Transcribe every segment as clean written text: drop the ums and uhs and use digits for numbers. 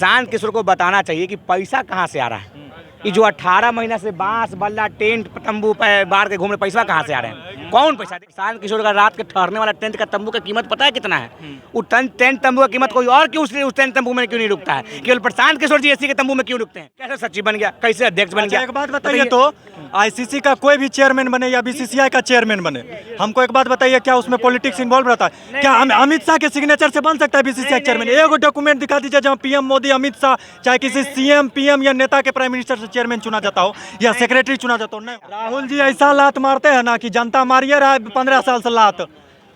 प्रशांत किशोर को बताना चाहिए कि पैसा कहाँ से आ रहा है। ये जो 18 महीना से बांस बल्ला टेंट तंबू बार के घूमने पैसा कहाँ से आ रहे हैं? कौन पैसा? प्रशांत किशोर का रात के ठहरने वाला टेंट का तंबू का कीमत पता है कितना है? वो टेंट तंबू का कीमत कोई और क्यों उस टेंट तंबू में क्यों नहीं रुकता है? केवल प्रशांत किशोर जी एसी के तंबू में क्यों रुकते हैं? कैसे सचिव बन गया, कैसे अध्यक्ष बन गया? एक बात बताइए तो आईसीसी का कोई भी चेयरमैन बने या बीसीसीआई का चेयरमैन बने, हमको एक बात बताइए, क्या उसमें पॉलिटिक्स इन्वॉल्व रहता है? क्या अमित शाह के सिग्नेचर से बन सकता है बीसीसीआई चेयरमैन? एगो डॉक्यूमेंट दिखा दीजिए जहाँ पीएम मोदी, अमित शाह, चाहे किसी सीएम पीएम या नेता के प्राइम मिनिस्टर से चेयरमैन चुना जाता हो या सेक्रेटरी चुना जाता हो। नहीं, राहुल जी ऐसा लात मारते हैं ना कि जनता मारिए रहा है 15 साल से लात।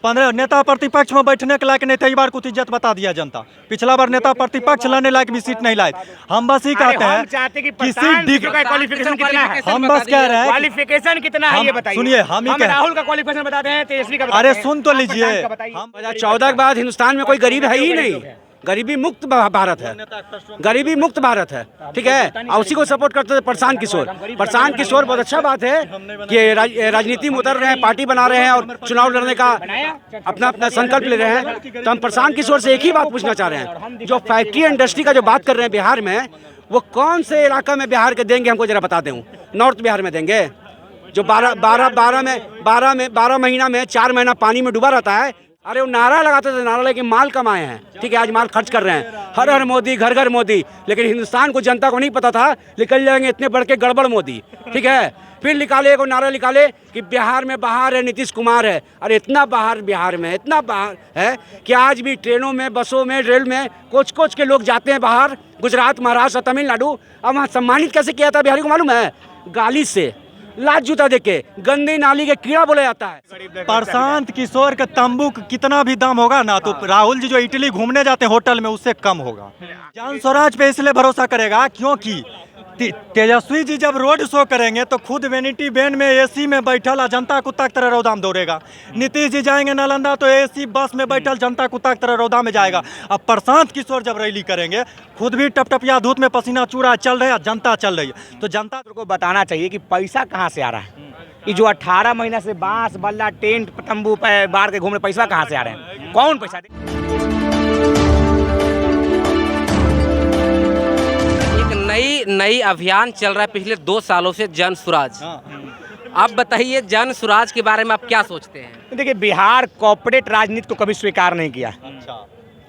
15 नेता प्रतिपक्ष में बैठने के लायक नहीं थे, इस बार कुछ इज्जत बता दिया जनता। पिछला बार नेता प्रतिपक्ष लाने लायक भी सीट नहीं लाए। हम बस ही कहते हैं किसी क्वालिफिकेशन कितना है? हम बस कह रहे हैं क्वालिफिकेशन कितना है ये बताइए। सुनिए, हम ही राहुल का क्वालिफिकेशन बताते हैं, तेजस्वी का बताते अरे हैं। सुन तो लीजिए, हम 2014 के बाद हिंदुस्तान में कोई गरीब है ही नहीं। गरीबी मुक्त भारत है, गरीबी मुक्त भारत है, ठीक है। और उसी को सपोर्ट करते थे प्रशांत किशोर। प्रशांत किशोर बहुत अच्छा बात है कि राजनीति में उतर रहे हैं, पार्टी बना रहे हैं और चुनाव लड़ने का अपना अपना संकल्प ले रहे हैं। तो हम प्रशांत किशोर से एक ही बात पूछना चाह रहे हैं, जो फैक्ट्री इंडस्ट्री का जो बात कर रहे हैं बिहार में, वो कौन से इलाका में बिहार के देंगे? हमको जरा बता दें। नॉर्थ बिहार में देंगे जो 12 महीना में 4 महीना पानी में डूबा रहता है। अरे वो नारा लगाते थे, नारा लेके माल कमाए हैं, ठीक है। आज माल खर्च कर रहे हैं, हर हर मोदी, घर घर मोदी। लेकिन हिंदुस्तान को, जनता को नहीं पता था निकल जाएंगे इतने बढ़ के गड़बड़ मोदी, ठीक है। फिर निकाले को नारा निकाले कि बिहार में बाहर है नीतीश कुमार है। अरे इतना बाहर बिहार में, इतना बाहर है कि आज भी ट्रेनों में, बसों में, रेल में कोच के लोग जाते हैं बाहर, गुजरात, महाराष्ट्र, तमिलनाडु। अब वहाँ सम्मानित कैसे किया था बिहारी को मालूम है? गाली से, लात जूता देके, गंदी नाली के कीड़ा बोला जाता है। प्रशांत किशोर का तंबू कितना भी दाम होगा ना, तो राहुल जी जो इटली घूमने जाते हैं होटल में, उससे कम होगा। जन स्वराज पे इसलिए भरोसा करेगा क्योंकि तेजस्वी जी जब रोड शो करेंगे तो खुद वेनिटी वैन में एसी में बैठल जनता कुत्ता की तरह रौदा में दौड़ेगा। नीतीश जी जाएंगे नालंदा तो एसी बस में बैठल जनता कुत्ता की तरह रौदा में जाएगा। अब प्रशांत किशोर जब रैली करेंगे, खुद भी टपटपिया धूप में पसीना चूड़ा चल रहा है, जनता चल रही है, तो जनता को बताना चाहिए कि पैसा कहाँ से आ रहा है। ये जो 18 महीना से बांस बल्ला टेंट तंबू बार के घूमने पैसा कहाँ से आ रहे हैं? कौन पैसा नई अभियान चल रहा है पिछले 2 सालों से, जन सुराज। आप बताइए जन सुराज के बारे में आप क्या सोचते हैं? देखिए, बिहार कॉर्पोरेट राजनीति को कभी स्वीकार नहीं किया।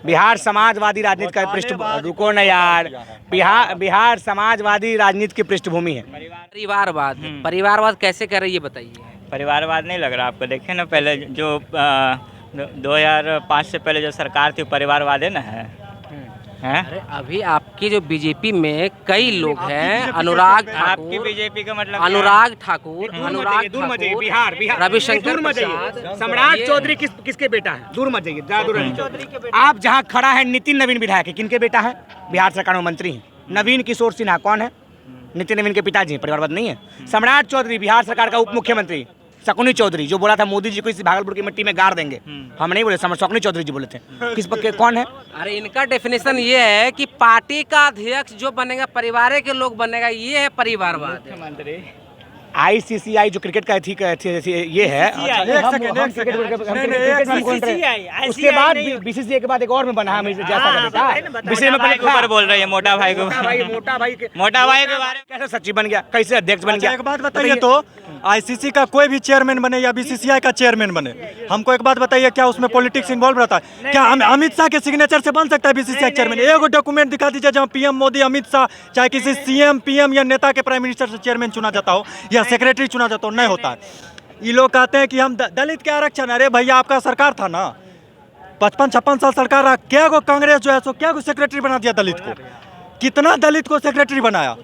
बिहार समाजवादी राजनीति का पृष्ठभूमि, रुको ना यार, बिहार समाजवादी राजनीति की पृष्ठभूमि है। परिवारवाद कैसे कर रही है बताइए? परिवारवाद नहीं लग रहा आपको? देखिए ना, पहले जो 2005 से पहले जो सरकार थी, परिवारवाद है ना है? अरे अभी आपकी जो बीजेपी में कई लोग हैं, अनुराग ठाकुर, आपकी बीजेपी का मतलब अनुराग ठाकुर, बिहार रविशंकर प्रसाद, सम्राट चौधरी किसके बेटा है? दूर मत जाइए। आप जहाँ खड़ा है, नितिन नवीन विधायक है, किनके बेटा है? बिहार सरकार में मंत्री है। नवीन किशोर सिन्हा कौन है? नितिन नवीन के पिताजी हैं। परिवारवाद नहीं है। सम्राट चौधरी बिहार सरकार का उप मुख्यमंत्री। शकुनी चौधरी जो बोला था मोदी जी को इस भागलपुर की मिट्टी में गाड़ देंगे, हम नहीं बोले, शकुनी चौधरी जी बोले थे। किस पक्के कौन है? अरे इनका डेफिनेशन ये है कि पार्टी का अध्यक्ष जो बनेगा परिवार के लोग बनेगा, ये है परिवारवाद। आईसीसीआई जो क्रिकेट का ये है, उसके बाद बीसीसीआई के बाद एक और में बना है बोल रहे हैं मोटा भाई को, मोटा भाई के बारे में। कैसे सचिव बन गया, कैसे अध्यक्ष बन गया? एक बात बताइए तो आईसीसी का कोई भी चेयरमैन बने या बीसीसीआई का चेयरमैन बने, हमको एक बात बताइए, क्या उसमें पॉलिटिक्स इन्वॉल्व रहता है? क्या अमित शाह के सिग्नेचर से बन सकता है बीसीसीआई चेयरमैन? एगो डॉक्यूमेंट दिखा दीजिए जहाँ पीएम मोदी, अमित शाह, चाहे किसी सीएम पीएम या नेता के प्राइम मिनिस्टर से चेयरमैन चुना जाता हो या सेक्रेटरी चुना जाता हो। नहीं होता है। ये लोग कहते हैं कि हम दलित के आरक्षण, अरे भैया आपका सरकार था ना, 55-56 साल सरकार रहा, क्या को कांग्रेस जो है सो क्या को सेक्रेटरी बना दिया दलित को? कितना दलित को सेक्रेटरी बनाया?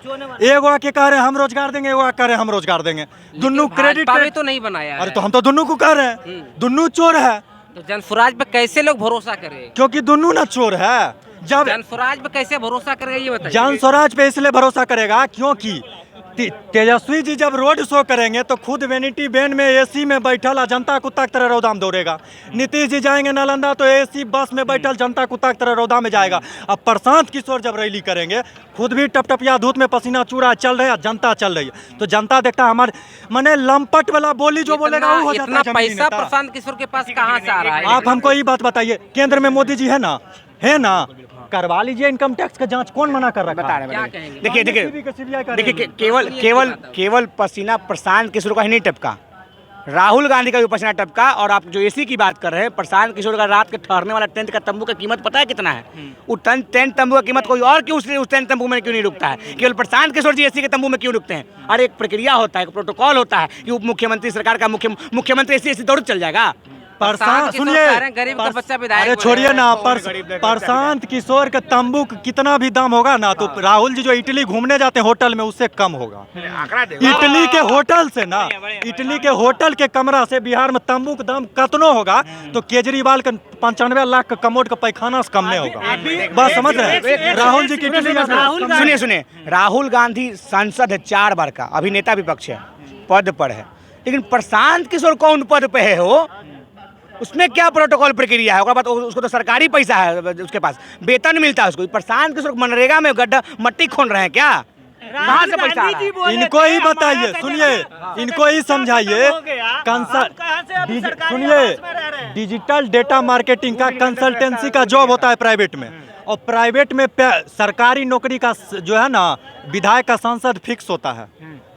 एगो आके कह रहे हैं हम रोजगार देंगे, एगो आके कह रहे हैं हम रोजगार देंगे। दोनों क्रेडिट तो नहीं बनाया। अरे तो हम तो दोनों को कह रहे हैं, दोनों चोर है। तो जन स्वराज पे कैसे लोग भरोसा करें? क्योंकि दोनों ना चोर है। जब जन स्वराज पे कैसे भरोसा करेगा ये बताइए? जन स्वराज पे इसलिए भरोसा करेगा क्योंकि तेजस्वी जी जब रोड शो करेंगे तो खुद वेनिटी वैन में एसी में बैठल जनता कुत्ता की तरह रौदा में दौड़ेगा। नीतीश जी जाएंगे नालंदा तो एसी बस में बैठल जनता कुत्ता की तरह रौदा में जाएगा। अब प्रशांत किशोर जब रैली करेंगे, खुद भी टपटपिया धूप में पसीना चूड़ा चल रहा है, जनता चल रही है, तो जनता देखता है हमारे मने लंपट वाला बोली जो बोलेगा वो हो जाता है। पैसा प्रशांत किशोर के पास कहाँ से आ रहा है? आप हमको ये बात बताइए, केंद्र में मोदी जी है ना, है ना, करवा लीजिए इनकम टैक्स का जांच, कौन मना कर रहा बता है? रहे क्या हैं कहेंगे? देखिए देखिए केवल केवल केवल पसीना प्रशांत किशोर का ही नहीं टपका, राहुल गांधी का भी पसीना टपका। और आप जो एसी की बात कर रहे हैं, प्रशांत किशोर का रात के ठहरने वाला टेंट का तंबू का कीमत पता है कितना है? वो टेंट तंबू का कीमत कोई और क्यों उस टेंट तंबू में क्यों नहीं रुकता है? केवल प्रशांत किशोर जी एसी के तंबू में क्यों रुकते हैं? अरे एक प्रक्रिया होता है, एक प्रोटोकॉल होता है कि उप मुख्यमंत्री सरकार का मुख्यमंत्री ऐसी दौड़ चल जाएगा। प्रशांत किशोर सुनिए, कह रहे हैं, गरीब का बच्चा विधायक अरे बने। छोड़िए ना, गरीब का प्रशांत किशोर का तंबू कितना भी दाम होगा ना, तो राहुल जी जो इटली घूमने जाते हैं होटल में, उससे कम होगा। आंकड़ा देखो। इटली के होटल से ना, इटली के होटल के कमरा से बिहार में तंबू का दाम कतनो होगा, तो केजरीवाल का 95 लाख का कमोड का पैखाना से कम नहीं होगा। बस समझ रहे हैं, राहुल जी की इटली सुनिए सुनिए, राहुल गांधी सांसद है 4 बार का, अभी नेता विपक्ष है, पद पर है, लेकिन प्रशांत किशोर कौन पद पे है? हो उसमें क्या प्रोटोकॉल प्रक्रिया है? ओकरा बाद उसको तो सरकारी पैसा है, उसके पास वेतन मिलता है उसको। प्रशांत किशोर मनरेगा में गड्ढा मट्टी खोन रहे हैं क्या? कहाँ से पैसा आ रहा है? इनको ही बताइए, सुनिए, इनको ही समझाइए। सुनिए, डिजिटल डेटा मार्केटिंग का कंसल्टेंसी का जॉब होता है प्राइवेट में, और प्राइवेट में सरकारी नौकरी का जो है ना, विधायक का सांसद फिक्स होता है,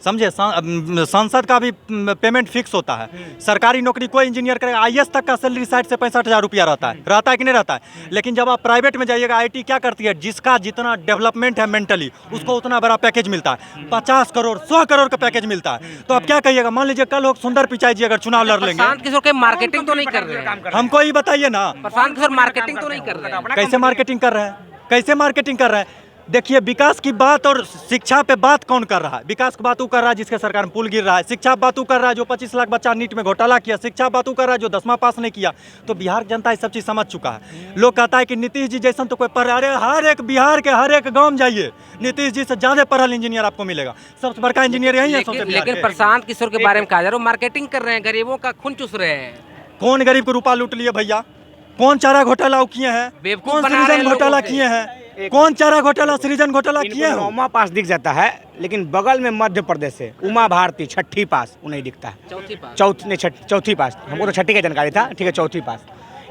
समझे? सांसद का भी पेमेंट फिक्स होता है। सरकारी नौकरी कोई इंजीनियर करेगा, आईएएस तक का सैलरी 60 से 65 हज़ार रुपया रहता है कि नहीं रहता है? लेकिन जब आप प्राइवेट में जाइएगा, आईटी क्या करती है, जिसका जितना डेवलपमेंट है मेंटली, उसको उतना बड़ा पैकेज मिलता है, 50 करोड़ 100 करोड़ का पैकेज मिलता है। तो आप क्या कहिएगा? मान लीजिए कल लोग सुंदर पिचाई जी अगर चुनाव लड़ लेंगे, प्रशांत किशोर के मार्केटिंग तो नहीं कर रहे हैं? हमको ही बताइए ना, प्रशांत किशोर मार्केटिंग तो नहीं कर रहे हैं? कैसे मार्केटिंग कर रहे हैं? कैसे मार्केटिंग कर रहे हैं? देखिए, विकास की बात और शिक्षा पे बात कौन कर रहा है? विकास की बात वो कर रहा है जिसके सरकार में पुल गिर रहा है। शिक्षा बात वो कर रहा है जो 25 लाख बच्चा नीट में घोटाला किया। शिक्षा बात वो कर रहा है जो 10वां पास नहीं किया। तो बिहार की जनता ये सब चीज़ समझ चुका है। लोग कहता है कि नीतीश जी जैसा तो कोई पढ़, अरे हर एक बिहार के हर एक गाँव में जाइए, नीतीश जी से ज़्यादा पढ़ल इंजीनियर आपको मिलेगा। सबसे बड़का इंजीनियर यही है। लेकिन प्रशांत किशोर के बारे में कहा जा रहा है, मार्केटिंग कर रहे हैं, गरीबों का खून चूस रहे हैं। कौन गरीब को रुपया लूट लिए भैया? कौन चारा घोटाला किए हैं? बेवकूफ कौन बना रहे सृजन हैं घोटाला लोगों को। किए हैं? कौन चारा घोटाला सृजन घोटाला किए हैं? 9वां पास दिख जाता है, लेकिन बगल में मध्य प्रदेश से उमा भारती 6ठी पास, उन्हें दिखता है। चौथी पास, हमको तो 6ठी का जानकारी था, ठीक है, 4थी पास।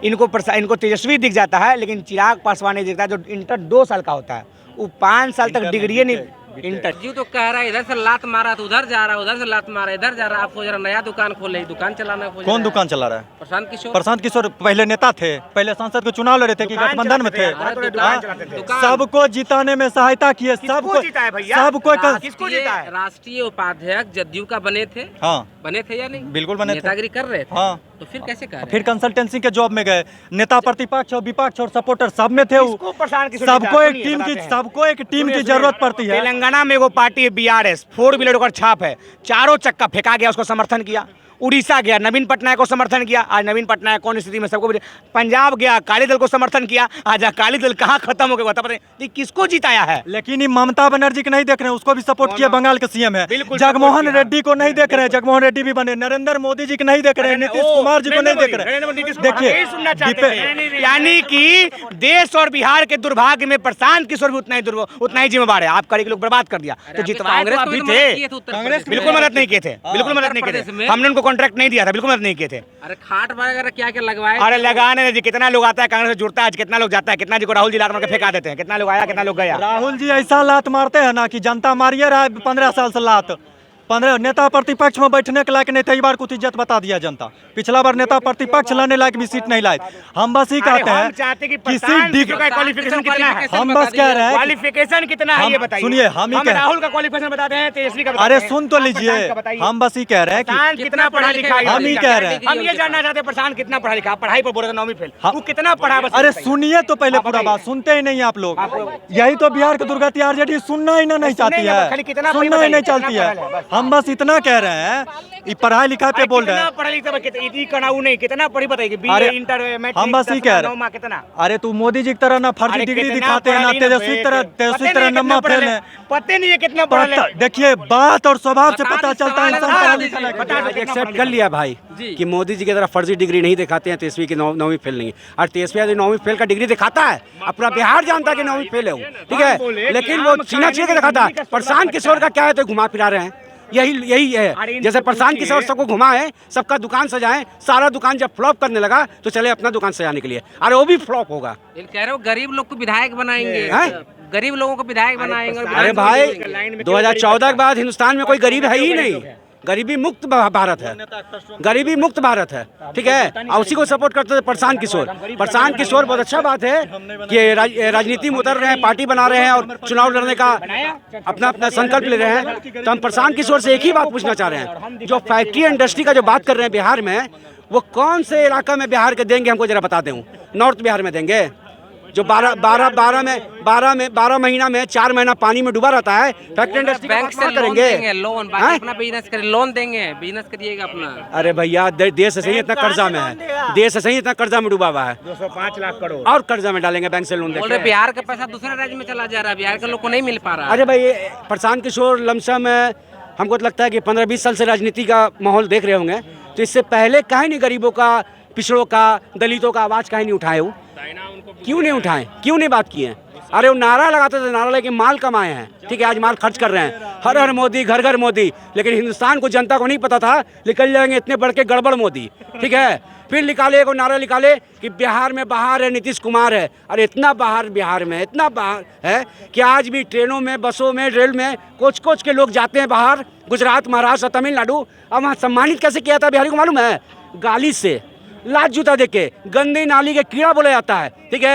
इनको तेजस्वी दिख जाता है, लेकिन चिराग पासवान नहीं दिखता है, जो इंटर 2 साल का होता है, वो 5 साल तक डिग्री नहीं। इंटर जी तो कह रहा है इधर से लात मारा तो उधर जा रहा है, उधर से लात मारा इधर जा रहा है। आप सोच रहे नया दुकान खोले, दुकान चलाना खोज कौन दुकान चला रहा है? प्रशांत किशोर। प्रशांत किशोर पहले नेता थे, पहले सांसद को चुनाव लड़े थे कि गठबंधन में थे? दुकान चलाते थे। सबको जिताने में सहायता किए, सबको जीता है भैया? किसको जीता है? राष्ट्रीय उपाध्यक्ष जदयू का बने थे? हाँ, बने थे या नहीं? बिल्कुल बने थे। नेतागिरी कर रहे थे। हाँ, तो फिर कैसे कर रहे फिर कंसल्टेंसी के जॉब में गए। नेता प्रतिपक्ष और विपक्ष और सपोर्टर सब में थे। किसको प्रशांत किशोर सबको जीता? एक टीम की बताते हैं। टीम की जरूरत पड़ती है। तेलंगाना में वो पार्टी है BRS, 4 व्हीलर का छाप है, चारों चक्का फेंका गया, उसको समर्थन किया। उड़ीसा गया, नवीन पटनायक को समर्थन किया। आज नवीन पटनायक कौन स्थिति में सबको। पंजाब गया, अकाली दल को समर्थन किया। आज अकाली दल कहाँ खत्म हो गया बता, पता किसको जिताया है? लेकिन ये ममता बनर्जी को नहीं देख रहे हैं, उसको भी सपोर्ट किया, बंगाल के सीएम है। बिल्कुल जगमोहन support किया। रेड्डी को नहीं देख रहे हैं, जगमोहन रेड्डी भी बने। नरेंद्र मोदी जी को नहीं देख रहे हैं, नीतीश कुमार जी को नहीं देख रहे हैं। देखिए, यानी कि देश और बिहार के दुर्भाग्य में प्रशांत किशोर भी उतना ही जिम्मेवार है। आप करके लोग बर्बाद कर दिया, तो जितवाए तो आप भी थे। बिल्कुल मदद नहीं किए थे, बिल्कुल मदद नहीं किए थे। हमने उनको कॉन्ट्रैक्ट नहीं दिया था, बिल्कुल मदद नहीं किए थे। अरे खाट वगैरह क्या क्या लगवाए? अरे लगाने जी, कितना लोग आता है कांग्रेस से जुड़ता है, कितना लोग जाता है, कितना जी को राहुल जी लात मार के फेंका देते हैं, कितना लोग आया, कितना लोग गया। राहुल जी ऐसा लात मारते हैं ना कि जनता मारिए रहा है 15 साल से लात। 15 नेता प्रतिपक्ष में बैठने के लायक नहीं थे, इस बार कुछ इज्जत बता दिया जनता। पिछला बार नेता प्रतिपक्ष लाने लायक भी सीट नहीं लाए। हम बस ही कहते हैं किसी डिग्री का क्वालिफिकेशन कितना है? हम बस कह रहे हैं क्वालिफिकेशन कितना है ये बताइए। सुनिए, हम राहुल का क्वालिफिकेशन बताते हैं, तेजस्वी का अरे सुन तो लीजिए, हम बस ही कह रहे हैं प्रशांत कि कितना पढ़ा लिखा है? हम ही कह रहे हैं। हम ये जानना चाहते हैं प्रशांत कितना पढ़ा लिखा। पढ़ाई पर बोल रहे 9वीं फेल, वो कितना पढ़ा? बस अरे सुनिए तो पहले पूरा बात, सुनते ही नहीं आप लोग। यही तो बिहार की दुर्गति, आरजेडी सुनना ही नहीं चाहती है, सुनना ही नहीं चाहती है। हम बस इतना कह रहे हैं, ये पढ़ाई लिखाई पे बोल रहे हैं। पढ़ा लिखा कितना पढ़ी बताइए? अरे इंटर मैट्रिक हम बस ही कह रहे हैं, कितना? अरे तू मोदी जी की तरह ना फर्जी डिग्री दिखाते हैं, ना तेजस्वी तरह नम्मा फेल है। पता नहीं है कितना पढ़ा। देखिए, बात और स्वभाव से पता चलता है इंसान पढ़ा लिखा है। एक्सेप्ट कर लिया भाई कि मोदी जी की तरह फर्जी डिग्री नहीं दिखाते हैं, तेजस्वी की 9वीं फेल नहीं है। और तेजस्वी यदि 9वीं फेल का डिग्री दिखाता है, अपना बिहार जानता है कि 9वीं फेल है वो, ठीक है, लेकिन वो सीना चीर के दिखाता है। प्रशांत किशोर का क्या है तो घुमा फिरा रहे हैं। यही यही अरे है। इनको जैसे प्रशांत किशोर पूछिए। सबको घुमाए, सबका दुकान सजाएं, सारा दुकान जब फ्लॉप करने लगा तो चले अपना दुकान सजाने के लिए, अरे वो भी फ्लॉप होगा। कह रहे हो गरीब लोग को विधायक बनाएंगे, हैं? गरीब लोगों को विधायक बनाएंगे और अरे विधायक भाई बनाएंगे। लाइन में क्यों 2014 के गरीब बाद हिंदुस्तान में कोई गरीब है ही नहीं, गरीबी मुक्त भारत है, गरीबी मुक्त भारत है, ठीक है। और उसी को सपोर्ट करते थे प्रशांत किशोर। प्रशांत किशोर बहुत अच्छा बात है कि राजनीति में उतर रहे हैं, पार्टी बना रहे हैं और चुनाव लड़ने का अपना अपना संकल्प ले रहे हैं। तो हम प्रशांत किशोर से एक ही बात पूछना चाह रहे हैं, जो फैक्ट्री इंडस्ट्री का जो बात कर रहे हैं बिहार में, वो कौन से इलाका में बिहार के देंगे, हमको जरा बता दें। नॉर्थ बिहार में देंगे जो 12 महीना में 4 महीना पानी में डूबा रहता है, फैक्ट्री इंडस्ट्री बैंक से लोन देंगे, लोन, बाकी अपना बिजनेस करिए, लोन देंगे, बिजनेस करिएगा अपना। अरे भैया देश से सही इतना कर्जा में है, देश से सही इतना कर्जा में डूबा हुआ है, 205 लाख करोड़ और कर्जा में डालेंगे बैंक से लोन बोल रहे देके। बिहार का पैसा दूसरे राज्य में चला जा रहा है, बिहार के लोग को नहीं मिल पा रहा है। अरे भाई प्रशांत किशोर लमसम हमको तो लगता है कि 15-20 साल से राजनीति का माहौल देख रहे होंगे, तो इससे पहले काहे नहीं गरीबों का, पिछड़ों का, दलितों का आवाज़ काहे नहीं उठाए? वो क्यों नहीं उठाए, क्यों नहीं बात किए? अरे वो नारा लगाते थे, नारा लेके माल कमाए हैं, ठीक है, आज माल खर्च कर रहे हैं, हर हर मोदी, घर घर मोदी, लेकिन हिंदुस्तान को, जनता को नहीं पता था निकल जाएंगे इतने बढ़ के गड़बड़ मोदी, ठीक है। फिर निकाले को नारा निकाले कि बिहार में बाहर है नीतीश कुमार है। अरे इतना बाहर बिहार में, इतना बाहर है कि आज भी ट्रेनों में, बसों में, रेल में कोच कोच के लोग जाते हैं बाहर, गुजरात, महाराष्ट्र, तमिलनाडु। अब वहाँ सम्मानित कैसे किया था बिहारी को मालूम है? गाली से, लात जूता देके, गंदी नाली के कीड़ा बोला जाता है, ठीक है।